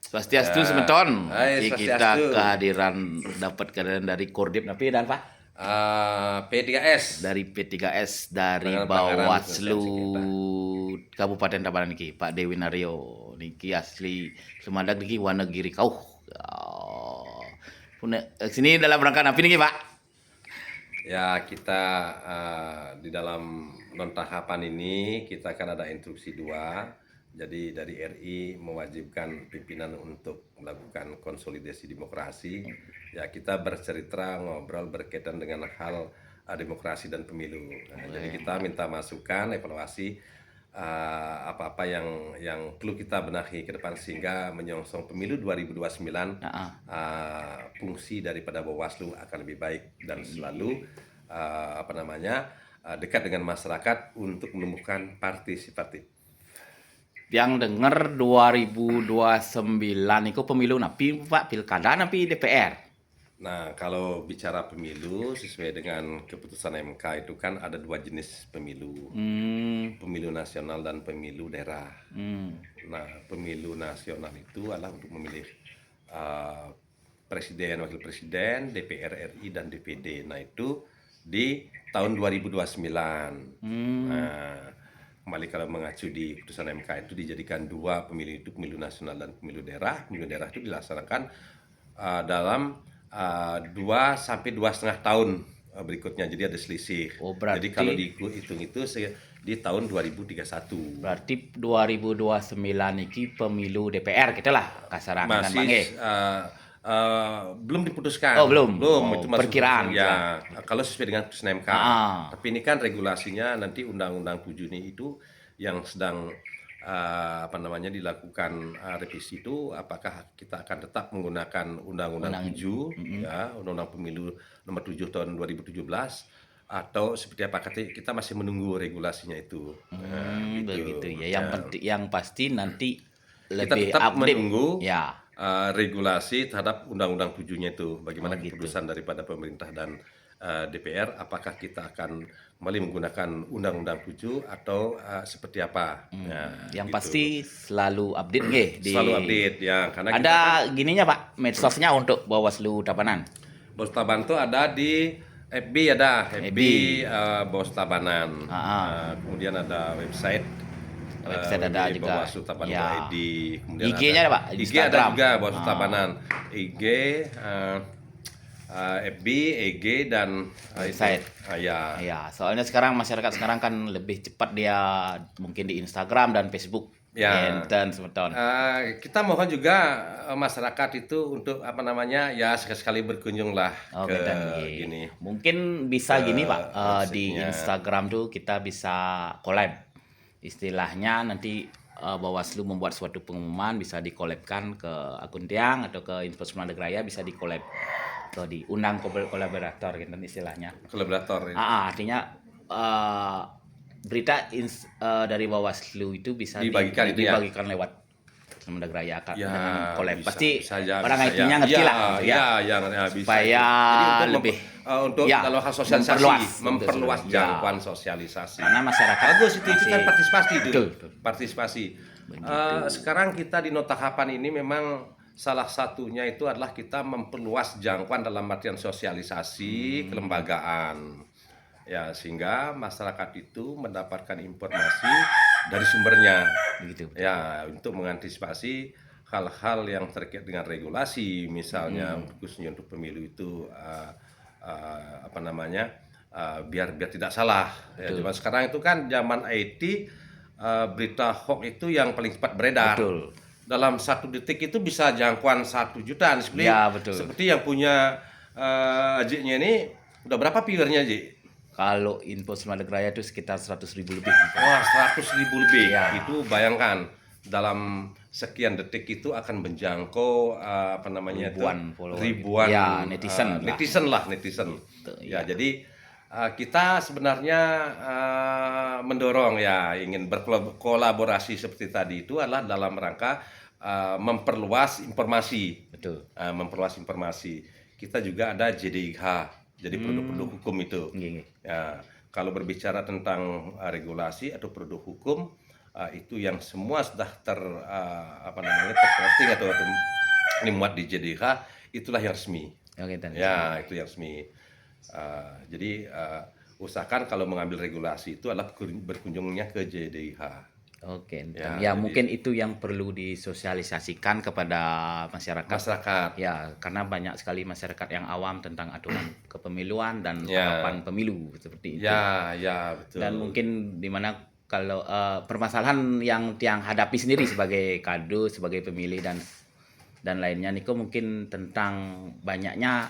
Swastiastu Ya. semeton. Hai, Kita Swastiastu. kehadiran dapat kehadiran dari Kordip tapi dan Pak P3S dari P3S dari Penanganan Pelanggaran Bawaslu Sengketa. Kabupaten Tabanan niki Pak Dewi Naryo niki asli Sumandak niki Wanagiri kau. Sini dalam rangka apa niki Pak? Ya, kita di dalam non tahapan ini kita akan ada instruksi 2. Jadi dari RI mewajibkan pimpinan untuk melakukan konsolidasi demokrasi. Ya, kita bercerita ngobrol berkaitan dengan hal demokrasi dan pemilu. Nah, jadi kita minta masukan, evaluasi apa-apa yang perlu kita benahi ke depan sehingga menyongsong pemilu 2029 fungsi daripada Bawaslu akan lebih baik dan selalu dekat dengan masyarakat untuk menemukan partisipatif. Yang dengar 2029 itu pemilu napi Pak pilkada napi DPR. Nah, kalau bicara pemilu sesuai dengan keputusan MK itu kan ada 2 jenis pemilu. Pemilu nasional dan pemilu daerah. Nah, pemilu nasional itu adalah untuk memilih presiden, wakil presiden, DPR RI dan DPD. Nah, itu di tahun 2029. Nah, kembali kalau mengacu di putusan MK itu dijadikan 2 pemilu itu, pemilu nasional dan pemilu daerah. Pemilu daerah itu dilaksanakan dalam 2 sampai 2,5 tahun berikutnya, jadi ada selisih. Jadi kalau dihitung itu di tahun 2031. Berarti 2029 ini pemilu DPR gitu lah kasarannya kan Bang. Belum diputuskan. Oh, belum. Itu masih perkiraan. Ya, kalau sesuai dengan putusan MK. Tapi ini kan regulasinya nanti Undang-Undang 7 ini itu yang sedang dilakukan revisi itu, apakah kita akan tetap menggunakan Undang-Undang 7 ya, Undang-Undang Pemilu nomor 7 tahun 2017 atau seperti apa, kita masih menunggu regulasinya itu. Begitu ya. Yang pasti nanti kita lebih tetap update menunggu ya. Regulasi terhadap Undang-Undang 7-nya itu, bagaimana keputusan daripada pemerintah dan DPR, apakah kita akan kembali menggunakan Undang-Undang 7 atau seperti apa. Yang pasti selalu update selalu update ya, karena ada gininya Pak, medsosnya untuk Bawaslu Tabanan. Bawaslu Tabanan itu ada di FB, ada FB Bawaslu Tabanan. Kemudian ada website ada juga Bawaslu Tabanan ID. Kemudian IG-nya ada Pak, IG Instagram. ada juga Bawaslu Tabanan, IG, FB, EG dan website. Ya, soalnya sekarang masyarakat sekarang kan lebih cepat dia mungkin di Instagram dan Facebook. Ya. Dan semeton. Kita mohon juga masyarakat itu untuk ya sekali-sekali berkunjung lah ke gini. Mungkin bisa gini Pak, di Instagram tuh kita bisa collab. Istilahnya nanti Bawaslu membuat suatu pengumuman bisa dikolabkan ke akun Tiang atau ke Info Sumandak Raya, bisa dikolab atau diundang kolaborator gitu istilahnya. Kolaborator. Artinya berita dari Bawaslu itu bisa dibagikan lewat Sumandak Raya dengan kolab. Pasti orang IT-nya ngerti lah. Supaya lebih untuk dalam hal sosialisasi, memperluas jangkauan sosialisasi. Karena masyarakat bagus itu kan partisipasi. Sekarang kita di notahapan ini memang salah satunya itu adalah kita memperluas jangkauan dalam artian sosialisasi kelembagaan. Ya, sehingga masyarakat itu mendapatkan informasi dari sumbernya. Begitu. Ya, untuk mengantisipasi hal-hal yang terkait dengan regulasi, misalnya khususnya untuk pemilu itu biar tidak salah. Ya, zaman sekarang itu kan zaman IT, berita hoax itu yang paling cepat beredar. Betul. Dalam 1 detik itu bisa jangkauan 1 juta. Seperti yang punya Ajiknya ini udah berapa viewernya, Ji? Kalau Info Sumandak Raya itu sekitar 100.000 lebih. Wah, 100.000 lebih. Ya. Itu bayangkan dalam sekian detik itu akan menjangkau ribuan netizen. Ya, jadi kita sebenarnya mendorong ingin berkolaborasi seperti tadi itu adalah dalam rangka memperluas informasi. Betul. Memperluas informasi. Kita juga ada JDIH, jadi produk-produk hukum itu. Ya, kalau berbicara tentang regulasi atau produk hukum, itu yang semua sudah terposting atau dimuat di JDH, itulah yang resmi. Oke, dan Ya, itu yang resmi. Jadi usahakan kalau mengambil regulasi itu adalah berkunjungnya ke JDH. oke, Ya, ya jadi- mungkin itu yang perlu disosialisasikan kepada masyarakat. Masyarakat. Ya, karena banyak sekali masyarakat yang awam tentang aturan kepemiluan dan Ya. tahapan pemilu seperti itu. Ya, ya, betul. Dan mungkin dimana kalau permasalahan yang tiang hadapi sendiri sebagai kado, sebagai pemilih dan lainnya, Niko, mungkin tentang banyaknya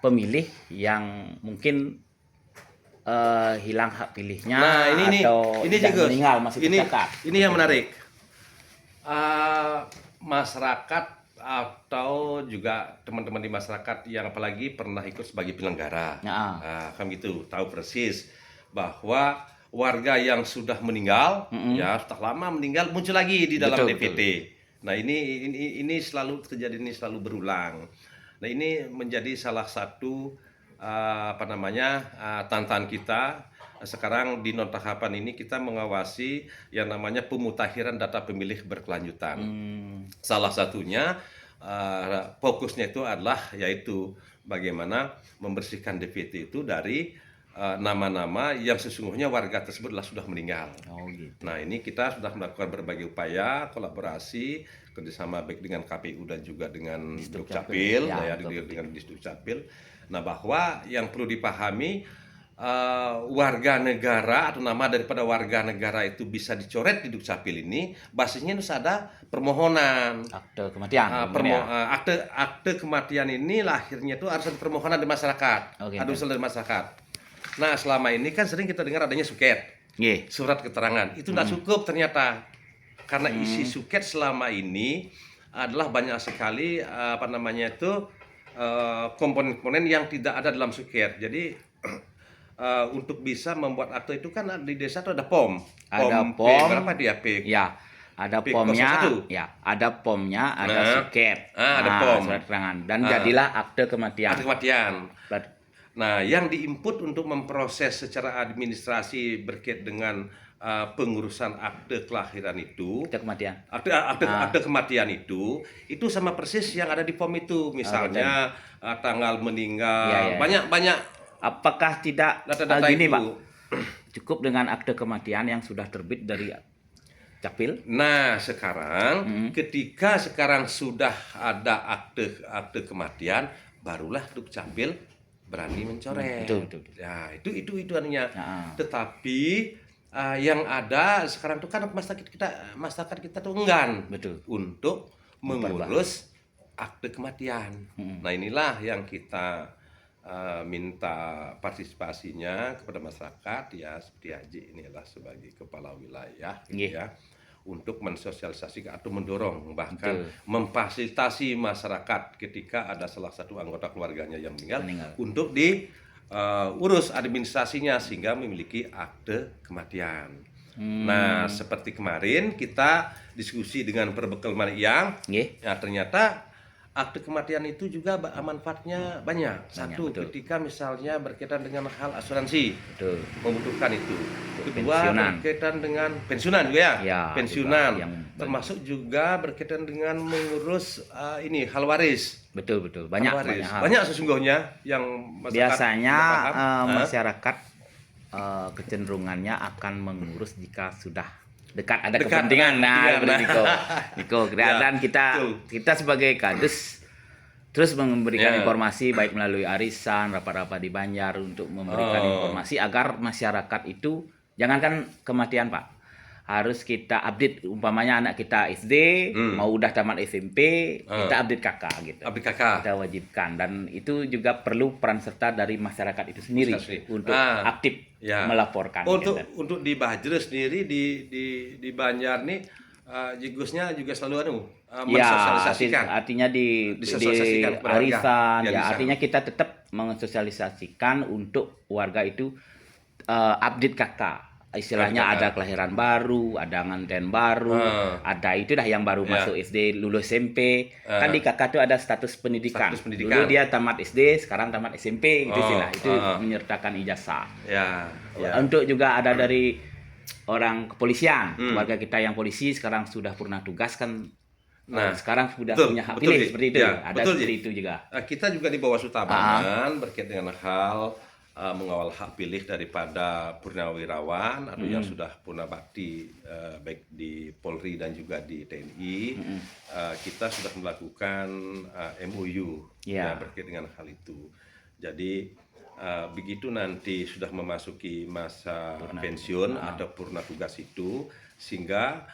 pemilih yang mungkin hilang hak pilihnya Nah, atau ini tidak juga meninggal masih tercatat. ini yang menarik. Masyarakat atau juga teman-teman di masyarakat yang apalagi pernah ikut sebagai penyelenggara, Ya. kan gitu, tahu persis bahwa warga yang sudah meninggal, ya sudah lama meninggal, muncul lagi di dalam Betul, DPT. Nah, ini selalu terjadi, ini selalu berulang. Nah, ini menjadi salah satu tantangan kita. Sekarang di non-tahapan ini kita mengawasi yang namanya pemutakhiran data pemilih berkelanjutan. Salah satunya fokusnya itu adalah yaitu bagaimana membersihkan DPT itu dari nama-nama yang sesungguhnya warga tersebut sudah meninggal. Oh, gitu. Nah, ini kita sudah melakukan berbagai upaya kolaborasi kerjasama baik dengan KPU dan juga dengan Dukcapil, Ya, dengan Disdukcapil. Nah, bahwa yang perlu dipahami warga negara atau nama daripada warga negara itu bisa dicoret di Dukcapil ini, basisnya harus ada permohonan. Akte kematian. Akte kematian ini lahirnya itu harus ada permohonan dari masyarakat, Oke, ada usul dari masyarakat. Nah, selama ini kan sering kita dengar adanya suket, Nggih. surat keterangan. Itu tidak cukup ternyata, karena isi suket selama ini adalah banyak sekali komponen-komponen yang tidak ada dalam suket. Jadi untuk bisa membuat akte itu kan di desa itu ada POM. Ada P POM. berapa dia P? Ya, ada P01. pomnya, ya, ada pomnya, ada Nah. suket, Ada POM. surat keterangan, dan jadilah akte kematian. Akte kematian. Ber- Nah, yang diinput untuk memproses secara administrasi berkait dengan pengurusan akte kelahiran itu, Akte kematian. akte kematian itu sama persis yang ada di POM itu. Misalnya tanggal meninggal, Ya. banyak Apakah tidak data-data gini, itu. Pak? Cukup dengan akte kematian yang sudah terbit dari Capil? Nah, sekarang ketika sekarang sudah ada akte kematian, barulah Dukcapil berani mencoret. Betul. Ya, itu artinya. Ya. Tetapi yang ada sekarang itu kan masyarakat kita tuh enggan Betul. untuk mengurus akte kematian. Nah, inilah yang kita minta partisipasinya kepada masyarakat, ya, seperti Haji ini adalah sebagai kepala wilayah gitu ya, untuk mensosialisasikan atau mendorong bahkan memfasilitasi masyarakat ketika ada salah satu anggota keluarganya yang meninggal. Untuk diurus administrasinya sehingga memiliki akte kematian. Nah, seperti kemarin kita diskusi dengan perbekal yang ya, ternyata akte kematian itu juga manfaatnya banyak. Satu, ketika misalnya berkaitan dengan hal asuransi, membutuhkan itu. Kedua, berkaitan dengan pensiunan juga ya, pensiunan, termasuk juga berkaitan dengan mengurus hal waris. Betul. Banyak hal. Banyak sesungguhnya yang biasanya masyarakat kecenderungannya akan mengurus jika sudah dekat ada kepentingan. Niko. Dan kita sebagai kadus terus memberikan informasi baik melalui arisan, rapat-rapat di Banjar untuk memberikan informasi agar masyarakat itu jangankan kematian, Pak, harus kita update. Umpamanya anak kita SD mau udah tamat SMP, kita update KK gitu. Kita wajibkan, dan itu juga perlu peran serta dari masyarakat itu sendiri untuk aktif melaporkan. Untuk di Bajre sendiri di Banjar nih, jigusnya juga selalu mensosialisasikan. Artinya di arisan, artinya kita tetap mensosialisasikan untuk warga itu update KK. Istilahnya ada kelahiran baru, ada nganten baru, ada itu dah yang baru masuk SD, lulus SMP. Kan di KK itu ada status pendidikan. Dulu dia tamat SD, sekarang tamat SMP, itu istilah. Itu menyertakan ijazah. Untuk juga ada dari orang kepolisian, Hmm. warga kita yang polisi sekarang sudah purna tugas kan, Nah, sekarang sudah betul, punya hak betul, pilih Ji. seperti itu. Ya, Ada betul, seperti Ji. itu juga. Kita juga di Bawaslu Tabanan berkaitan dengan hal mengawal hak pilih daripada purnawirawan atau yang sudah purna bakti baik di Polri dan juga di TNI. Kita sudah melakukan MOU Ya. berkaitan dengan hal itu. Jadi begitu nanti sudah memasuki masa pensiun atau purna tugas itu, sehingga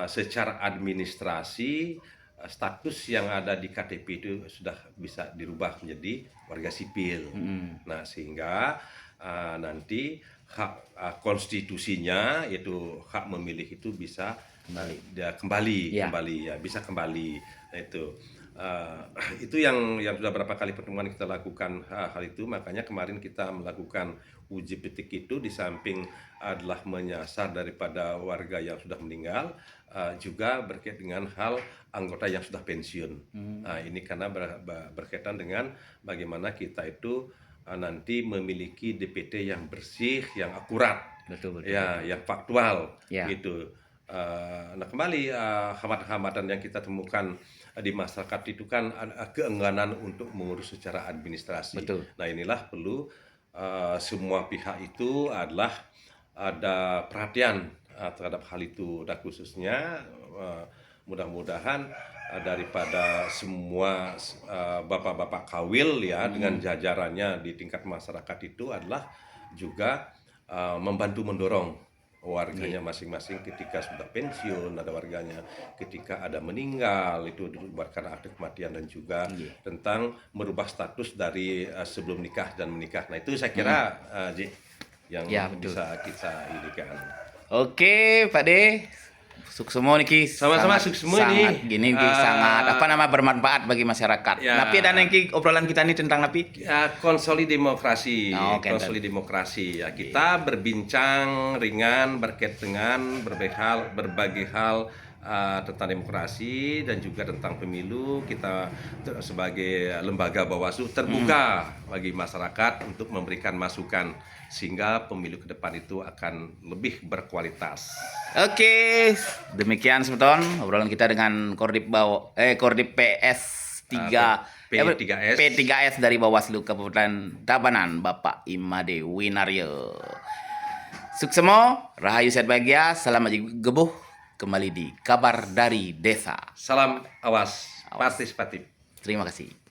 secara administrasi status yang ada di KTP itu sudah bisa dirubah menjadi warga sipil. Nah, sehingga nanti hak konstitusinya yaitu hak memilih itu bisa kembali Ya. bisa kembali. Nah, itu yang sudah berapa kali pertemuan kita lakukan hal itu. Makanya kemarin kita melakukan uji petik itu, di samping adalah menyasar daripada warga yang sudah meninggal, juga berkaitan dengan hal anggota yang sudah pensiun. Nah, ini karena berkaitan dengan bagaimana kita itu nanti memiliki DPT yang bersih, yang akurat, Betul. ya, yang faktual, Ya. gitu. Nah, kembali hambatan-hambatan yang kita temukan di masyarakat itu kan keengganan untuk mengurus secara administrasi. Betul. Nah, inilah perlu semua pihak itu adalah ada perhatian terhadap hal itu, dan khususnya mudah-mudahan daripada semua bapak-bapak kawil ya dengan jajarannya di tingkat masyarakat itu adalah juga membantu mendorong warganya masing-masing ketika sudah pensiun, ada warganya ketika ada meninggal itu dibuatkan akte kematian, dan juga tentang merubah status dari sebelum nikah dan menikah. Nah, itu saya kira Ji, yang bisa kita inikan. Oke, Pak De. Suksemo niki Sama-sama suksemo ini. Sangat gini niki sangat bermanfaat bagi masyarakat. Ya. Tapi dan niki obrolan kita ini tentang napi Konsoli demokrasi, Oh, oke, konsoli demokrasi. Ya, kita berbincang ringan berkait dengan berbagai hal tentang demokrasi dan juga tentang pemilu. Kita sebagai lembaga Bawaslu terbuka bagi masyarakat untuk memberikan masukan sehingga pemilu ke depan itu akan lebih berkualitas. Oke, demikian semeton obrolan kita dengan Kordip PS3 P3S. P3S dari Bawaslu Kabupaten Tabanan, Bapak Imade Winaryo. Suksemo, Rahayu Sehat Bahagia, salam aji gebuh, kembali di Kabar dari Desa. Salam awas partisipatif. Terima kasih.